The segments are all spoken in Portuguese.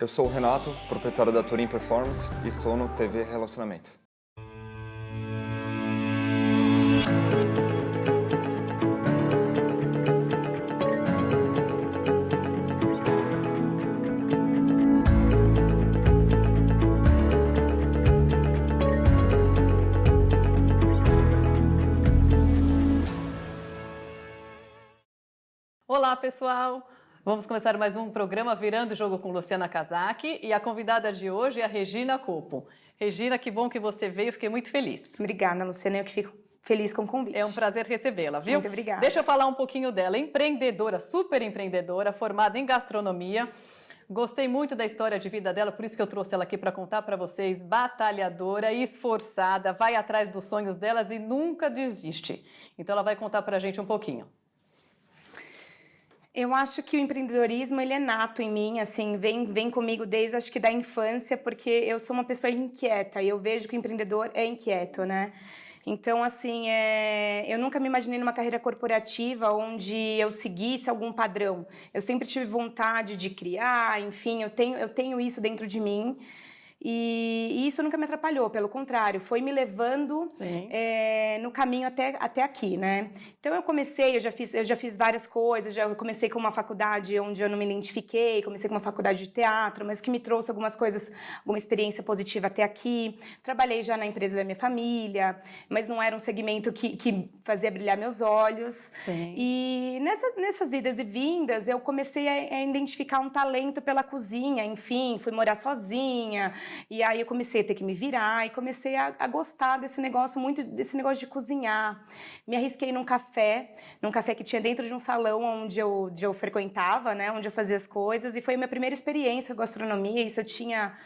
Eu sou o Renato, proprietário da Turim Performance e estou no TV Relacionamento. Olá, pessoal! Vamos começar mais um programa Virando o Jogo com Luciana Casaki e a convidada de hoje é a Regina Copo. Regina, que bom que você veio, fiquei muito feliz. Obrigada, Luciana, eu que fico feliz com o convite. É um prazer recebê-la, viu? Muito obrigada. Deixa eu falar um pouquinho dela. Empreendedora, super empreendedora, formada em gastronomia. Gostei muito da história de vida dela, por isso que eu trouxe ela aqui para contar para vocês. Batalhadora, esforçada, vai atrás dos sonhos delas e nunca desiste. Então ela vai contar para a gente um pouquinho. Eu acho que o empreendedorismo, ele é nato em mim, assim, vem comigo desde, acho que da infância, porque eu sou uma pessoa inquieta e eu vejo que o empreendedor é inquieto, né? Então, assim, eu nunca me imaginei numa carreira corporativa onde eu seguisse algum padrão. Eu sempre tive vontade de criar, enfim, eu tenho isso dentro de mim. E isso nunca me atrapalhou, pelo contrário, foi me levando no caminho até aqui, né? Então eu já fiz várias coisas, eu comecei com uma faculdade onde eu não me identifiquei, comecei com uma faculdade de teatro, mas que me trouxe algumas coisas, alguma experiência positiva até aqui. Trabalhei já na empresa da minha família, mas não era um segmento que fazia brilhar meus olhos. Sim. E nessas idas e vindas, eu comecei a identificar um talento pela cozinha, enfim, fui morar sozinha. E aí eu comecei a ter que me virar e comecei a gostar desse negócio de cozinhar. Me arrisquei num café que tinha dentro de um salão onde eu frequentava, né, onde eu fazia as coisas, e foi a minha primeira experiência com gastronomia. Isso eu tinha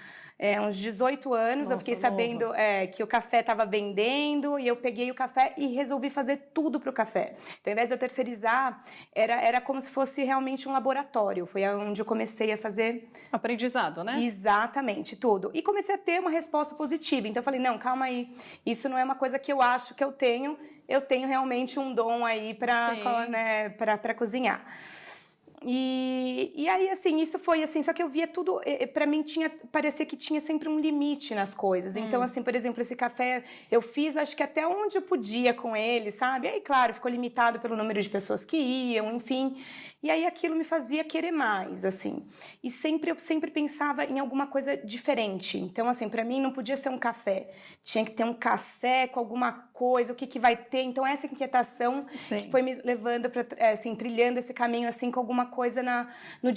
uns 18 anos. Nossa, eu fiquei sabendo que o café estava vendendo e eu peguei o café e resolvi fazer tudo para o café. Então, ao invés de eu terceirizar, era como se fosse realmente um laboratório. Foi onde eu comecei a fazer... Aprendizado, né? Exatamente, tudo. E comecei a ter uma resposta positiva. Então, eu falei, não, calma aí, isso não é uma coisa que eu acho que eu tenho realmente um dom aí para cozinhar. E aí, assim, isso foi assim, só que eu via tudo, pra mim parecia que tinha sempre um limite nas coisas. Então, assim, por exemplo, esse café eu fiz, acho que até onde eu podia com ele, sabe? Aí, claro, ficou limitado pelo número de pessoas que iam, enfim. E aí aquilo me fazia querer mais, assim. E eu sempre pensava em alguma coisa diferente. Então, assim, pra mim não podia ser um café. Tinha que ter um café com alguma coisa, o que vai ter. Então, essa inquietação que foi me levando para, assim, trilhando esse caminho, assim, com alguma coisa no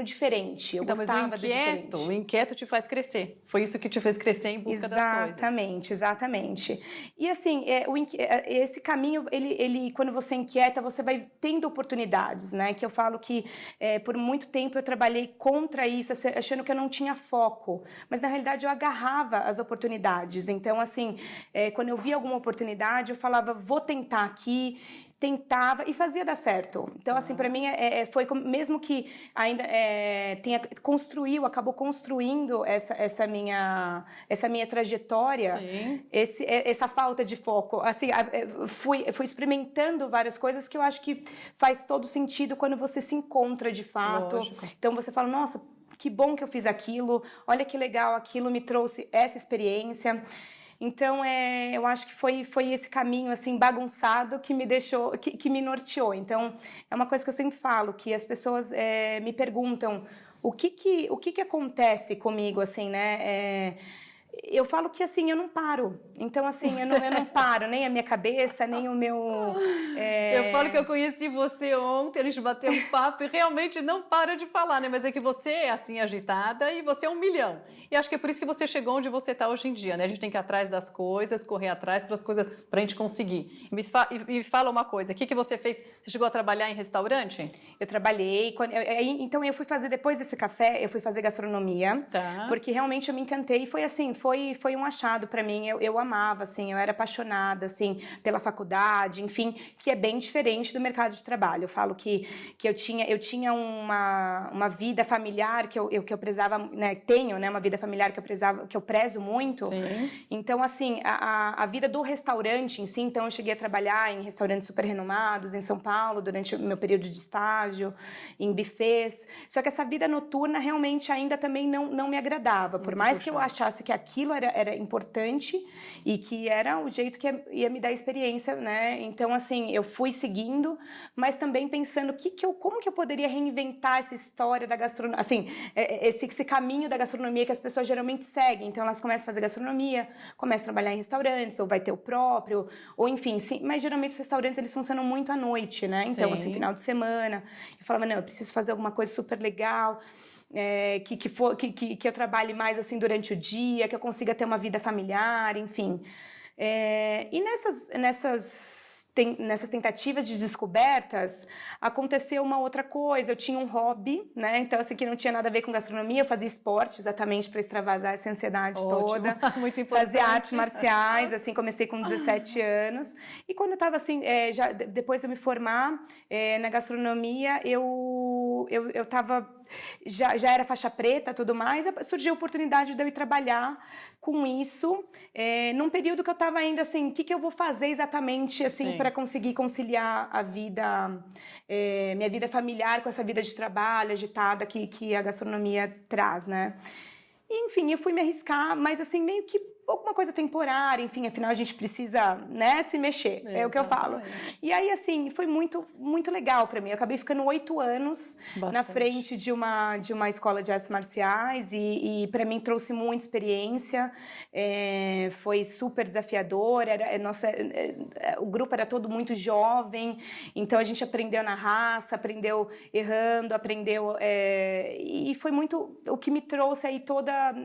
diferente. Eu gostava do diferente. O inquieto te faz crescer. Foi isso que te fez crescer em busca das coisas. Exatamente. E assim, esse caminho, ele, quando você inquieta, você vai tendo oportunidades, né? Que eu falo que por muito tempo eu trabalhei contra isso, achando que eu não tinha foco. Mas na realidade eu agarrava as oportunidades. Então, assim, quando eu via alguma oportunidade, eu falava, vou tentar aqui. Tentava e fazia dar certo. Então, assim, para mim, foi mesmo que ainda acabou construindo essa minha trajetória, essa falta de foco. Assim, fui experimentando várias coisas que eu acho que faz todo sentido quando você se encontra de fato. Lógico. Então, você fala, nossa, que bom que eu fiz aquilo, olha que legal, aquilo me trouxe essa experiência. Então, eu acho que foi esse caminho, assim, bagunçado que me deixou, que me norteou. Então, é uma coisa que eu sempre falo, que as pessoas me perguntam o que acontece comigo, assim, né? Eu falo que, assim, eu não paro. Então, assim, eu não paro, nem a minha cabeça, nem o meu... Eu falo que eu conheci você ontem, a gente bateu um papo e realmente não para de falar, né? Mas é que você é, assim, agitada e você é 1 milhão. E acho que é por isso que você chegou onde você está hoje em dia, né? A gente tem que ir atrás das coisas, correr atrás para as coisas, para a gente conseguir. E me fala uma coisa, o que você fez? Você chegou a trabalhar em restaurante? Eu trabalhei. Então, eu fui fazer, depois desse café, eu fui fazer gastronomia. Tá. Porque realmente eu me encantei. E foi assim, foi um achado para mim. Eu amava, assim, eu era apaixonada, assim, pela faculdade, enfim, que é bem diferente do mercado de trabalho. Eu falo que eu tinha uma vida familiar que eu prezava, né, tenho, né, uma vida familiar que eu prezo muito. Sim. Então, assim, a vida do restaurante em si, então eu cheguei a trabalhar em restaurantes super renomados em São Paulo durante o meu período de estágio, em buffets. Só que essa vida noturna realmente ainda também não me agradava. Por mais que eu achasse que aquilo era importante e que era o jeito que ia me dar experiência, né? Então, assim, eu fui seguindo, mas também pensando como que eu poderia reinventar essa história da gastronomia, assim, esse caminho da gastronomia que as pessoas geralmente seguem. Então, elas começam a fazer gastronomia, começam a trabalhar em restaurantes, ou vai ter o próprio, ou enfim, sim, mas geralmente os restaurantes, eles funcionam muito à noite, né? Então, assim, final de semana, eu falava, não, eu preciso fazer alguma coisa super legal, que eu trabalhe mais assim durante o dia, que eu consiga ter uma vida familiar, enfim. E nessas tentativas de descobertas, aconteceu uma outra coisa. Eu tinha um hobby, né? Então, assim, que não tinha nada a ver com gastronomia. Eu fazia esporte exatamente para extravasar essa ansiedade toda. Muito importante. Fazia artes marciais, assim, comecei com 17 anos. E quando eu estava, assim, depois de eu me formar na gastronomia, eu estava... Já era faixa preta, tudo mais, surgiu a oportunidade de eu ir trabalhar com isso, num período que eu estava ainda assim, o que eu vou fazer exatamente assim para conseguir conciliar a vida, minha vida familiar com essa vida de trabalho agitada que a gastronomia traz, né? E, enfim, eu fui me arriscar, mas assim, meio que alguma coisa temporária, enfim, afinal a gente precisa, né, se mexer, é o que eu falo. E aí, assim, foi muito, muito legal pra mim. Eu acabei ficando 8 anos na frente de uma escola de artes marciais e pra mim trouxe muita experiência, foi super desafiador, o grupo era todo muito jovem, então a gente aprendeu na raça, aprendeu errando, e foi muito o que me trouxe aí toda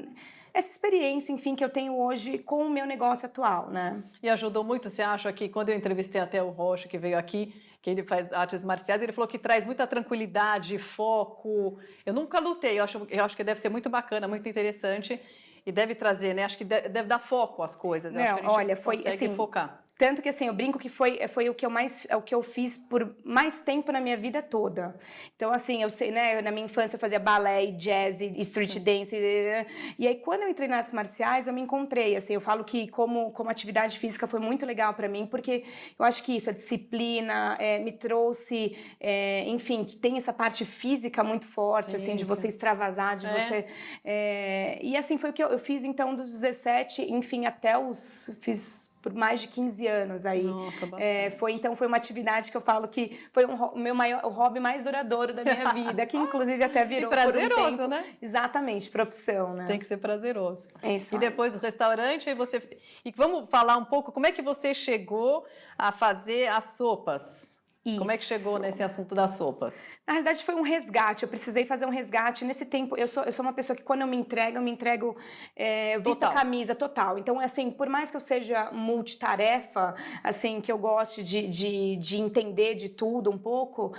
essa experiência, enfim, que eu tenho hoje com o meu negócio atual, né? E ajudou muito, você acha que quando eu entrevistei até o Rocha, que veio aqui, que ele faz artes marciais, ele falou que traz muita tranquilidade, foco. Eu nunca lutei, eu acho que deve ser muito bacana, muito interessante e deve trazer, né? Acho que deve dar foco às coisas. Não, olha, foi assim, focar. Tanto que, assim, eu brinco que foi o que eu fiz por mais tempo na minha vida toda. Então, assim, eu sei, né, na minha infância eu fazia balé, jazz, street dance, e aí quando eu entrei nas artes marciais, eu me encontrei, assim, eu falo que como atividade física foi muito legal pra mim, porque eu acho que isso, a disciplina, me trouxe, enfim, tem essa parte física muito forte, assim, de você extravasar, de você... e, assim, foi o que eu fiz, então, dos 17, enfim, até fiz por mais de 15 anos aí. Nossa, bastante. Foi uma atividade que eu falo que foi o hobby mais duradouro da minha vida, que inclusive até virou e prazeroso, por um tempo, né? Exatamente, profissão, né? Tem que ser prazeroso. É isso. E depois do restaurante, aí e vamos falar um pouco como é que você chegou a fazer as sopas? Isso. Como é que chegou nesse assunto das sopas? Na realidade, foi um resgate. Eu precisei fazer um resgate. Nesse tempo, eu sou uma pessoa que, quando eu me entrego visto a camisa total. Então, assim, por mais que eu seja multitarefa, assim, que eu goste de entender de tudo um pouco,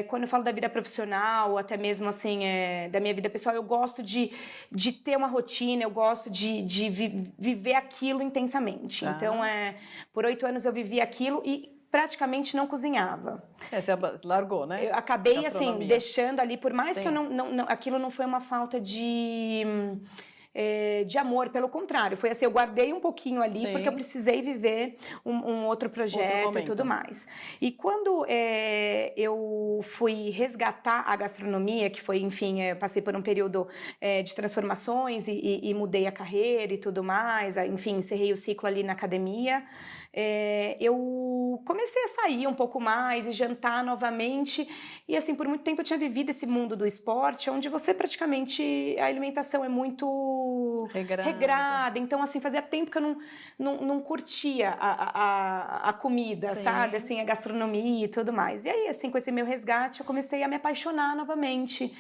quando eu falo da vida profissional, até mesmo, assim, da minha vida pessoal, eu gosto de ter uma rotina, eu gosto de viver aquilo intensamente. Então, por 8 anos eu vivi aquilo e praticamente não cozinhava. Você largou, né? Eu acabei, assim, deixando ali, por mais que eu aquilo não foi uma falta de amor, pelo contrário, foi assim, eu guardei um pouquinho ali, porque eu precisei viver um outro projeto e tudo mais. E quando eu fui resgatar a gastronomia, que foi, enfim, passei por um período de transformações e mudei a carreira e tudo mais, enfim, encerrei o ciclo ali na academia, eu comecei a sair um pouco mais e jantar novamente, e assim, por muito tempo eu tinha vivido esse mundo do esporte, onde você praticamente, a alimentação é muito regrada, então assim, fazia tempo que eu não curtia a comida, sabe, assim, a gastronomia e tudo mais. E aí, assim, com esse meu resgate, eu comecei a me apaixonar novamente,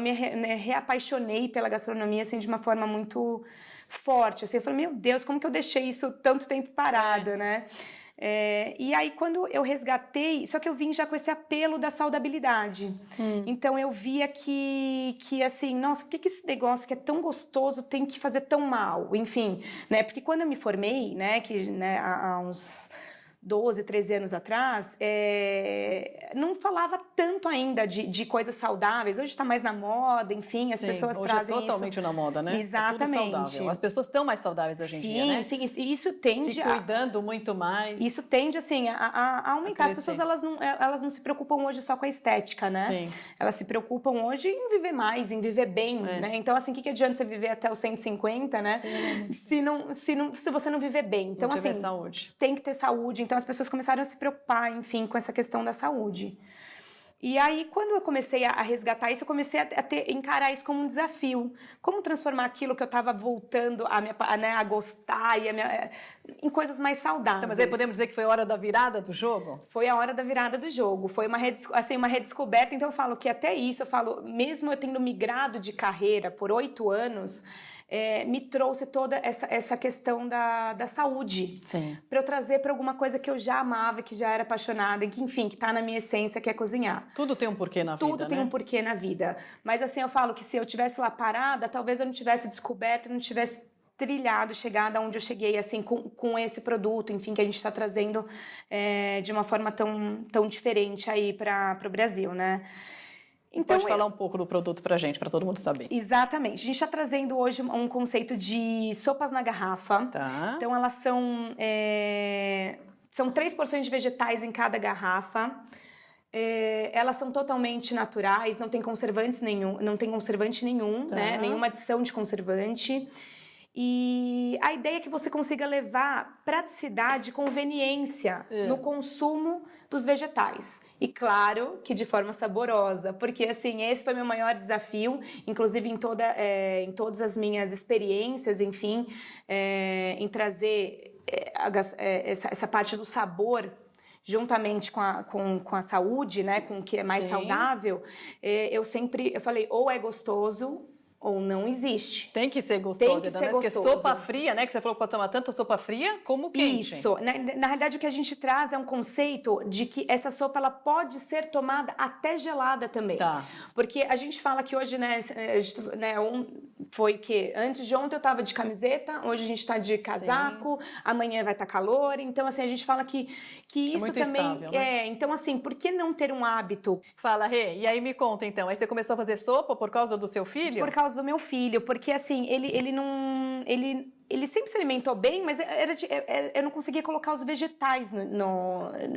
me reapaixonei pela gastronomia, assim, de uma forma muito forte, assim, eu falei, meu Deus, como que eu deixei isso tanto tempo parado, né? E aí, quando eu resgatei, só que eu vim já com esse apelo da saudabilidade. Então, eu via que assim, nossa, por que esse negócio que é tão gostoso tem que fazer tão mal? Enfim, né? Porque quando eu me formei, né, há uns 12, 13 anos atrás, não falava tanto ainda de coisas saudáveis. Hoje está mais na moda, enfim, as pessoas hoje trazem é totalmente na moda, né? Exatamente. É tudo saudável. As pessoas estão mais saudáveis hoje em dia, né? Sim, e isso tende se cuidando muito mais. Isso tende, assim, a aumentar. As pessoas, elas não se preocupam hoje só com a estética, né? Sim. Elas se preocupam hoje em viver mais, em viver bem, né? Então, assim, o que adianta você viver até os 150, né? Se você não viver bem. Então, não tiver assim, saúde. Tem que ter saúde. Então, as pessoas começaram a se preocupar, enfim, com essa questão da saúde. E aí, quando eu comecei a resgatar isso, eu comecei a encarar isso como um desafio. Como transformar aquilo que eu estava voltando a gostar em coisas mais saudáveis. Então, mas aí podemos dizer que foi a hora da virada do jogo? Foi a hora da virada do jogo. Foi uma redescoberta. Então, eu falo que até isso, mesmo eu tendo migrado de carreira por 8 anos... me trouxe toda essa questão da saúde. Para eu trazer para alguma coisa que eu já amava, que já era apaixonada, que enfim, que está na minha essência, que é cozinhar. Tudo tem um porquê na vida, Tudo tem um porquê na vida. Mas assim, eu falo que se eu tivesse lá parada, talvez eu não tivesse descoberto, não tivesse trilhado, chegado aonde eu cheguei, assim, com esse produto, enfim, que a gente está trazendo de uma forma tão diferente aí para o Brasil, né? Então, pode falar um pouco do produto pra gente, pra todo mundo saber. Exatamente. A gente está trazendo hoje um conceito de sopas na garrafa. Tá. Então, elas são 3 porções de vegetais em cada garrafa. Elas são totalmente naturais, não tem conservante nenhum, tá. né? Nenhuma adição de conservante. E a ideia é que você consiga levar praticidade e conveniência no consumo dos vegetais. E claro que de forma saborosa, porque assim, esse foi meu maior desafio, inclusive em todas as minhas experiências, enfim, em trazer essa parte do sabor juntamente com a saúde, né, com o que é mais saudável. Eu falei, ou é gostoso ou não existe. Tem que ser gostoso, né? Porque sopa fria, né? Que você falou que pode tomar tanto sopa fria como quente. Isso. Na realidade, o que a gente traz é um conceito de que essa sopa ela pode ser tomada até gelada também. Tá. Porque a gente fala que hoje, foi que antes de ontem eu tava de camiseta, hoje a gente tá de casaco, amanhã vai estar calor. Então, assim, a gente fala que isso muito também estável, né? Então, assim, por que não ter um hábito? Fala, Rê. E aí me conta, então. Aí você começou a fazer sopa por causa do seu filho? Por causa do meu filho, porque assim, ele sempre se alimentou bem, mas eu não conseguia colocar os vegetais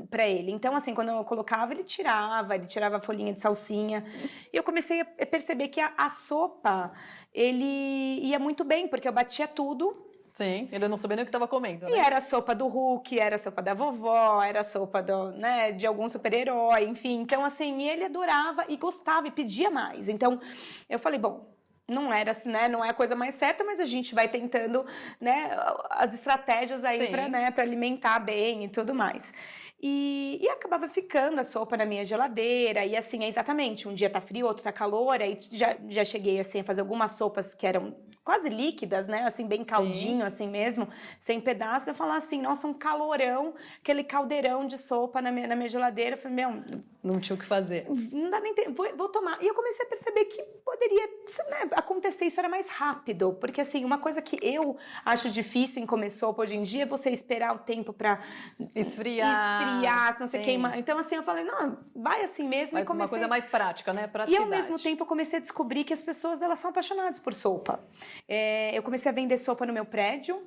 para ele. Então, assim, quando eu colocava, ele tirava a folhinha de salsinha. E eu comecei a perceber que a sopa, ele ia muito bem, porque eu batia tudo. Sim, ele não sabia nem o que estava comendo, né? E era a sopa do Hulk, era a sopa da vovó, era a sopa de algum super-herói, enfim. Então, assim, ele adorava e gostava e pedia mais. Então, eu falei, bom, não era assim, né? Não é a coisa mais certa, mas a gente vai tentando, né, as estratégias aí para alimentar bem e tudo mais. E acabava ficando a sopa na minha geladeira, e assim, exatamente, um dia tá frio, outro tá calor, aí já cheguei assim a fazer algumas sopas que eram quase líquidas, né, assim, bem caldinho, assim mesmo, sem pedaços. Eu falava assim, nossa, um calorão, aquele caldeirão de sopa na minha geladeira. Eu falei, não tinha o que fazer. Não dá nem tempo, vou tomar. E eu comecei a perceber que poderia, né, acontecer, isso era mais rápido, porque assim, uma coisa que eu acho difícil em comer sopa hoje em dia é você esperar o tempo pra esfriar, senão você queima. Então assim, eu falei, não, vai assim mesmo. Vai e comecei... uma coisa mais prática, né? E ao mesmo tempo eu comecei a descobrir que as pessoas, elas são apaixonadas por sopa. Eu comecei a vender sopa no meu prédio.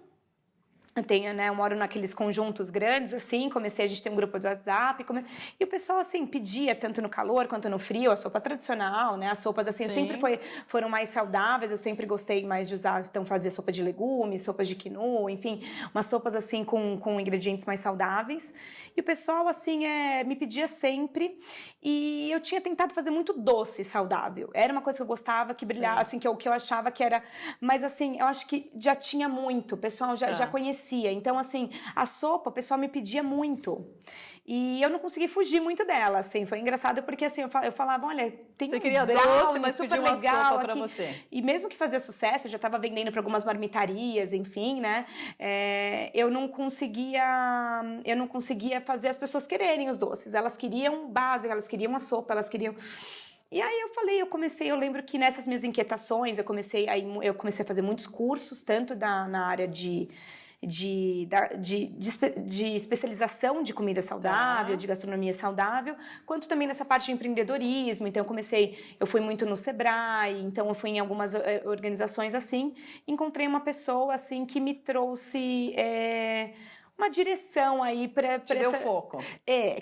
Eu moro naqueles conjuntos grandes, assim, a gente tem um grupo de WhatsApp, e o pessoal, assim, pedia, tanto no calor quanto no frio, a sopa tradicional, né, as sopas, assim, sempre foram mais saudáveis, eu sempre gostei mais de usar, então, fazer sopa de legumes, sopas de quinoa, enfim, umas sopas, assim, com ingredientes mais saudáveis, e o pessoal, assim, me pedia sempre, e eu tinha tentado fazer muito doce saudável, era uma coisa que eu gostava, que brilhava, assim, que eu achava que era, mas, assim, eu acho que já tinha muito, o pessoal já conhecia. Então, assim, a sopa, o pessoal me pedia muito. E eu não consegui fugir muito dela, assim, foi engraçado porque, assim, eu falava, olha, tem você queria doce, mas pediu uma sopa pra você. E mesmo que fazia sucesso, eu já estava vendendo para algumas marmitarias, enfim, né, eu não conseguia fazer as pessoas quererem os doces, elas queriam base, elas queriam a sopa, elas queriam... E aí eu lembro que nessas minhas inquietações, eu comecei a fazer muitos cursos, tanto na área de especialização de comida saudável, de gastronomia saudável, quanto também nessa parte de empreendedorismo. Então eu fui muito no Sebrae, então eu fui em algumas organizações assim, encontrei uma pessoa assim que me trouxe uma direção aí para Te deu foco.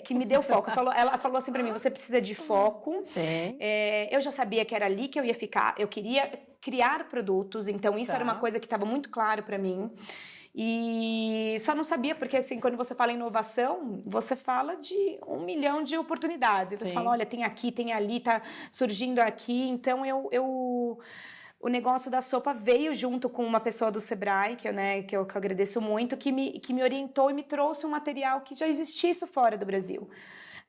Que me deu foco. Ela falou assim para mim, você precisa de foco. Sim. Eu já sabia que era ali que eu ia ficar, eu queria criar produtos, então isso era uma coisa que estava muito claro para mim. E só não sabia, porque assim, quando você fala em inovação, você fala de 1 milhão de oportunidades. Você fala, olha, tem aqui, tem ali, tá surgindo aqui. Então, o negócio da sopa veio junto com uma pessoa do Sebrae, que eu agradeço muito, que me orientou e me trouxe um material que já existisse fora do Brasil.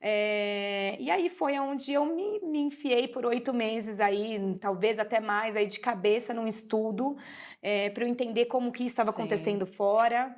E aí foi onde eu me enfiei por 8 meses aí, talvez até mais, aí de cabeça num estudo para eu entender como que isso estava acontecendo fora,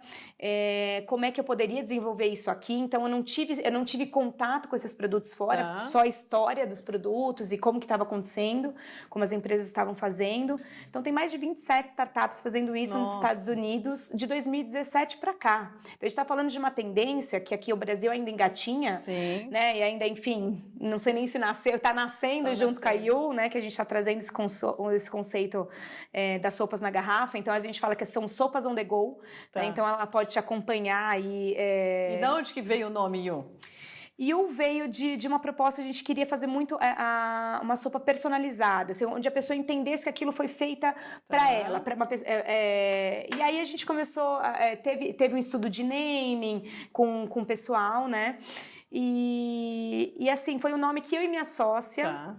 como é que eu poderia desenvolver isso aqui. Então eu não tive contato com esses produtos fora, só a história dos produtos e como que estava acontecendo, como as empresas estavam fazendo. Então tem mais de 27 startups fazendo isso nos Estados Unidos de 2017 para cá. Então a gente está falando de uma tendência que aqui o Brasil ainda engatinha. Sim. Né? E ainda, enfim, não sei nem se nasceu, está nascendo junto com a IU, né? Que a gente está trazendo esse conceito das sopas na garrafa. Então a gente fala que são sopas on the go, né? Então ela pode te acompanhar aí. E de onde que veio o nome IU? IU veio de uma proposta, a gente queria fazer muito uma sopa personalizada, assim, onde a pessoa entendesse que aquilo foi feita para ela. E aí a gente começou, teve um estudo de naming com o pessoal, né? E assim, foi um nome que eu e minha sócia...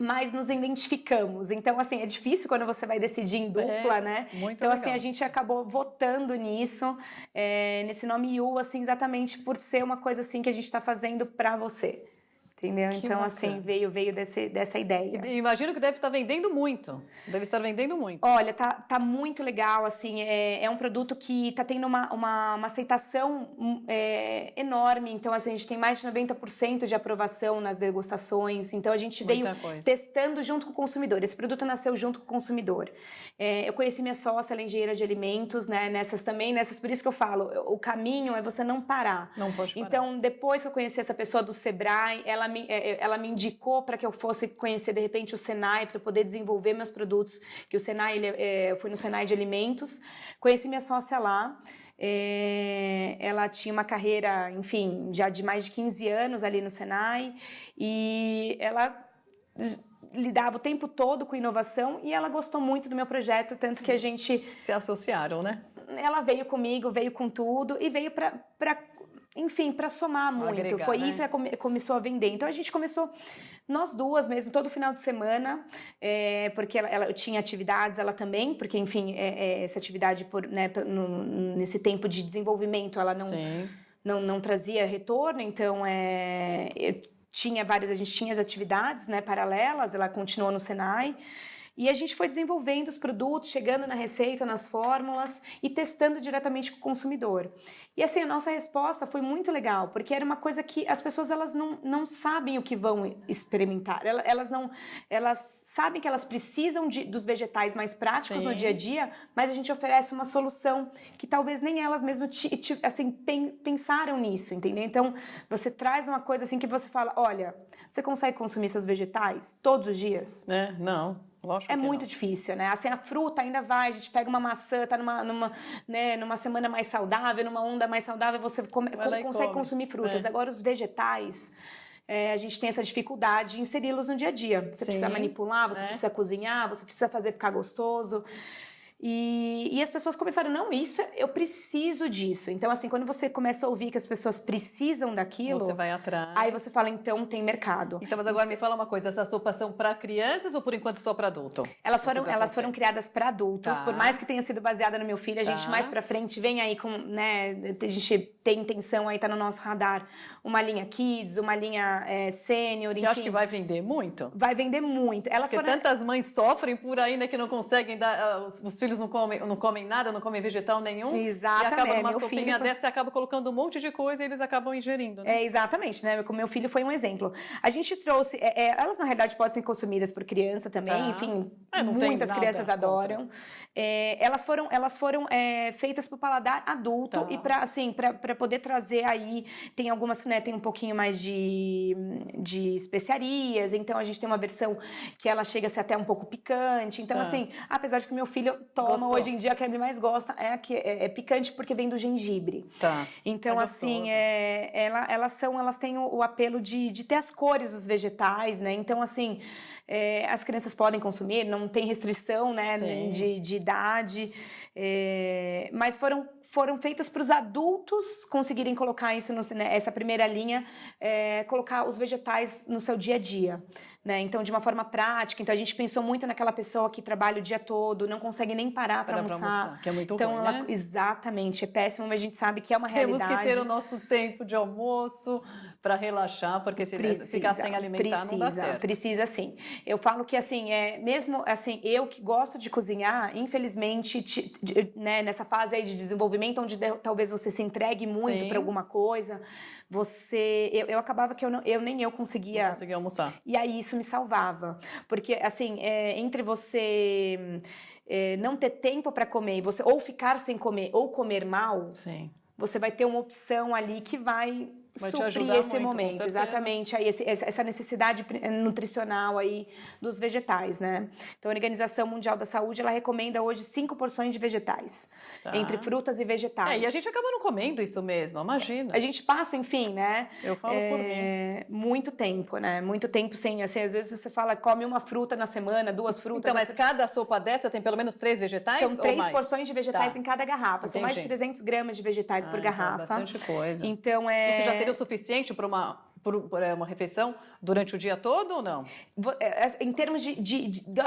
mas nos identificamos. Então, assim, é difícil quando você vai decidir em dupla, né? Muito então, legal. assim, a gente acabou votando nisso, nesse nome IU, assim, exatamente por ser uma coisa, assim, que a gente está fazendo para você. Entendeu? Que então, bacana. Assim, veio dessa ideia. E imagino que deve estar vendendo muito. Deve estar vendendo muito. Olha, tá muito legal, assim, é um produto que tá tendo uma aceitação enorme. Então, assim, a gente tem mais de 90% de aprovação nas degustações. Então, a gente veio testando junto com o consumidor. Esse produto nasceu junto com o consumidor. Eu conheci minha sócia, ela é engenheira de alimentos, né? Por isso que eu falo, o caminho é você não parar. Não pode parar. Então, depois que eu conheci essa pessoa do Sebrae, ela me indicou para que eu fosse conhecer, de repente, o Senai, para eu poder desenvolver meus produtos, que o Senai, eu fui no Senai de alimentos, conheci minha sócia lá, ela tinha uma carreira, enfim, já de mais de 15 anos ali no Senai, e ela lidava o tempo todo com inovação, e ela gostou muito do meu projeto, tanto que a gente... Se associaram, né? Ela veio comigo, veio com tudo, e veio enfim, para somar muito. Agregar, foi né? isso que começou a vender. Então a gente começou, nós duas mesmo, todo final de semana, porque ela tinha atividades, ela também, porque, enfim, essa atividade, nesse tempo de desenvolvimento, ela não trazia retorno, então a gente tinha as atividades, né, paralelas, ela continuou no Senai. E a gente foi desenvolvendo os produtos, chegando na receita, nas fórmulas e testando diretamente com o consumidor. E assim, a nossa resposta foi muito legal, porque era uma coisa que as pessoas elas não sabem o que vão experimentar. Elas sabem que elas precisam dos vegetais mais práticos no dia a dia, mas a gente oferece uma solução que talvez nem elas mesmas assim, pensaram nisso, entendeu? Então, você traz uma coisa assim que você fala, olha, você consegue consumir seus vegetais todos os dias? Não. Lógico é muito difícil, né? Assim, a fruta ainda vai, a gente pega uma maçã, tá numa semana mais saudável, numa onda mais saudável, você consegue consumir frutas. Agora, os vegetais, a gente tem essa dificuldade de inseri-los no dia a dia. Você precisa manipular, você precisa cozinhar, você precisa fazer ficar gostoso. E as pessoas começaram, não, isso, eu preciso disso. Então, assim, quando você começa a ouvir que as pessoas precisam daquilo... Você vai atrás. Aí você fala, então, tem mercado. Então, mas agora me fala uma coisa, essas sopas são para crianças ou por enquanto só para adulto? Elas foram criadas para adultos, Tá. por mais que tenha sido baseada no meu filho, a gente mais pra frente vem aí com, né, a gente tem intenção aí, tá no nosso radar, uma linha Kids, uma linha Sênior, enfim. Que acho que vai vender muito. Vai vender muito. Elas Porque tantas mães sofrem por aí, né, que não conseguem dar, os filhos não comem nada, não comem vegetal nenhum. Exatamente. E acaba numa Meu sopinha filho dessa, você acaba colocando um monte de coisa e eles acabam ingerindo, né? Exatamente, né? O meu filho foi um exemplo. A gente trouxe... elas, na realidade, podem ser consumidas por criança também, enfim, não tem muitas nada crianças contra. adoram. Elas foram feitas para o paladar adulto e para assim, para poder trazer aí... Tem algumas que, né, tem um pouquinho mais de especiarias, então a gente tem uma versão que ela chega a ser até um pouco picante. Então, assim, apesar de que meu filho toma Gostou. hoje em dia, a que ele mais gosta é picante porque vem do gengibre. Tá. Então, assim, elas têm o apelo de ter as cores dos vegetais, né? Então, assim, as crianças podem consumir, não tem restrição, né, de idade, mas foram feitas para os adultos conseguirem colocar isso, essa primeira linha, colocar os vegetais no seu dia a dia, né? Então, de uma forma prática. Então, a gente pensou muito naquela pessoa que trabalha o dia todo, não consegue nem parar para almoçar. Que é muito então, ruim, né? Exatamente, é péssimo, mas a gente sabe que é uma realidade. Temos que ter o nosso tempo de almoço para relaxar, porque se ficar sem alimentar não dá certo. Precisa sim. Eu falo que, assim, mesmo assim, eu que gosto de cozinhar, infelizmente, né, nessa fase aí de desenvolvimento, onde talvez você se entregue muito para alguma coisa, eu acabava que nem eu conseguia... Não conseguia almoçar. E aí isso me salvava. Porque, assim, entre você não ter tempo para comer e você ou ficar sem comer ou comer mal, você vai ter uma opção ali que vai suprir esse momento, exatamente, aí essa necessidade nutricional aí dos vegetais, né? Então, a Organização Mundial da Saúde, ela recomenda hoje 5 porções de vegetais, entre frutas e vegetais. E a gente acaba não comendo isso mesmo, imagina. A gente passa, enfim, né? Eu falo por mim. Muito tempo, né? Muito tempo sem, assim, às vezes você fala, come uma fruta na semana, 2 frutas. Então, mas cada sopa dessa tem pelo menos 3 vegetais? São 3 porções de vegetais em cada garrafa. São mais de 300 gramas de vegetais por garrafa. Então, bastante coisa. Então, Isso já seria o suficiente para uma refeição durante o dia todo ou não? Em termos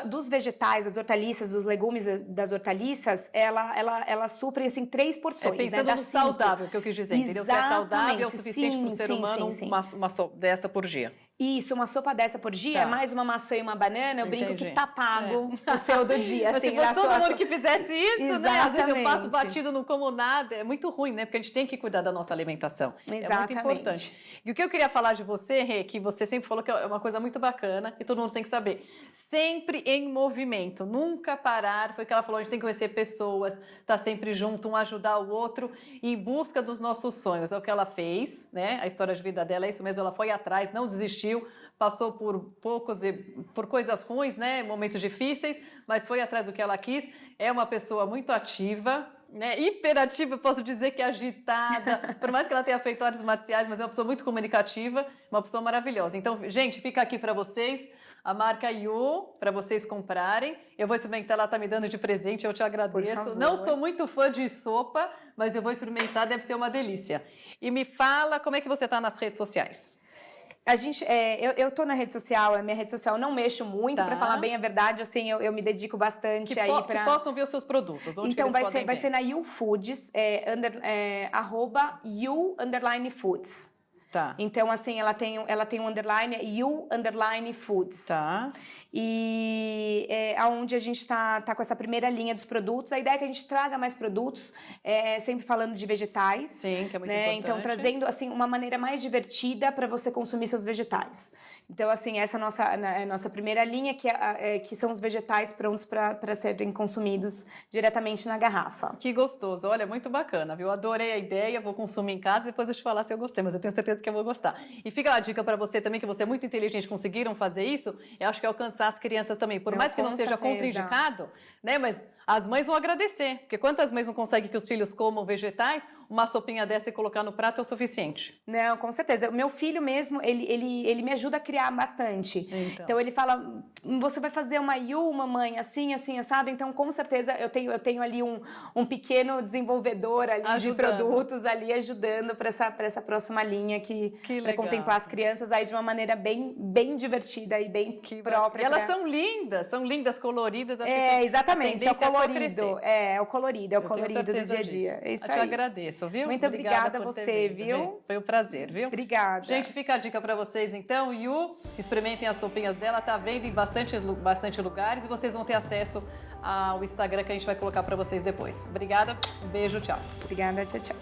dos vegetais, das hortaliças, dos legumes, das hortaliças, ela supre assim 3 porções. Pensando no saudável, que eu quis dizer, entendeu? Se é saudável, é o suficiente para o ser humano uma sopa dessa por dia. Isso, uma sopa dessa por dia, mais uma maçã e uma banana, eu brinco que tá pago o seu do dia. Mas assim, se fosse todo mundo que fizesse isso, exatamente, né? Às vezes eu passo batido, não como nada, é muito ruim, né? Porque a gente tem que cuidar da nossa alimentação. Exatamente. É muito importante. E o que eu queria falar de você, Rê, que você sempre falou que é uma coisa muito bacana e todo mundo tem que saber. Sempre em movimento, nunca parar. Foi o que ela falou, a gente tem que conhecer pessoas, tá sempre junto, um ajudar o outro, em busca dos nossos sonhos. É o que ela fez, né? A história de vida dela é isso mesmo, ela foi atrás, não desistiu, passou por coisas ruins, né? Momentos difíceis, mas foi atrás do que ela quis. É uma pessoa muito ativa, né? Hiperativa, eu posso dizer que é agitada, por mais que ela tenha feito artes marciais, mas é uma pessoa muito comunicativa, uma pessoa maravilhosa. Então, gente, fica aqui para vocês a marca Yu, para vocês comprarem. Eu vou experimentar, ela tá me dando de presente, eu te agradeço. Não sou muito fã de sopa, mas eu vou experimentar, deve ser uma delícia. E me fala como é que você tá nas redes sociais. Eu tô na rede social, a minha rede social não mexo muito, para falar bem a verdade, assim, eu me dedico bastante aí para... Que possam ver os seus produtos, onde então, que eles podem ver? Vai ser na You Foods, @you_foods. Tá. Então, assim, ela tem um underline, You_Foods. Tá. E aonde a gente tá com essa primeira linha dos produtos. A ideia é que a gente traga mais produtos, sempre falando de vegetais. Sim, que é muito né? importante. Então, trazendo, assim, uma maneira mais divertida para você consumir seus vegetais. Então, assim, essa é a nossa primeira linha, que são os vegetais prontos para serem consumidos diretamente na garrafa. Que gostoso. Olha, muito bacana, viu? Adorei a ideia, vou consumir em casa e depois eu te falar se eu gostei. Mas eu tenho certeza que eu vou gostar. E fica a dica para você também, que você é muito inteligente, conseguiram fazer isso, eu acho que é alcançar as crianças também. Por mais que não seja contraindicado, né? Mas as mães vão agradecer, porque quantas mães não conseguem que os filhos comam vegetais, uma sopinha dessa e colocar no prato é o suficiente. Não, com certeza. O meu filho mesmo, ele me ajuda a criar bastante. Então ele fala, você vai fazer uma mamãe, assim, assado. Então, com certeza, eu tenho ali um pequeno desenvolvedor ali de produtos ali ajudando para essa próxima linha para contemplar as crianças aí de uma maneira bem divertida e bem própria. E elas são lindas, coloridas. Acho que exatamente, é o colorido. É o colorido do dia a dia. É isso eu te agradeço, viu? Muito obrigada a você, viu? Foi um prazer, viu? Obrigada. Gente, fica a dica para vocês então. Yu, experimentem as sopinhas dela, tá vendo em bastante lugares e vocês vão ter acesso ao Instagram que a gente vai colocar para vocês depois. Obrigada, um beijo, tchau. Obrigada, tchau.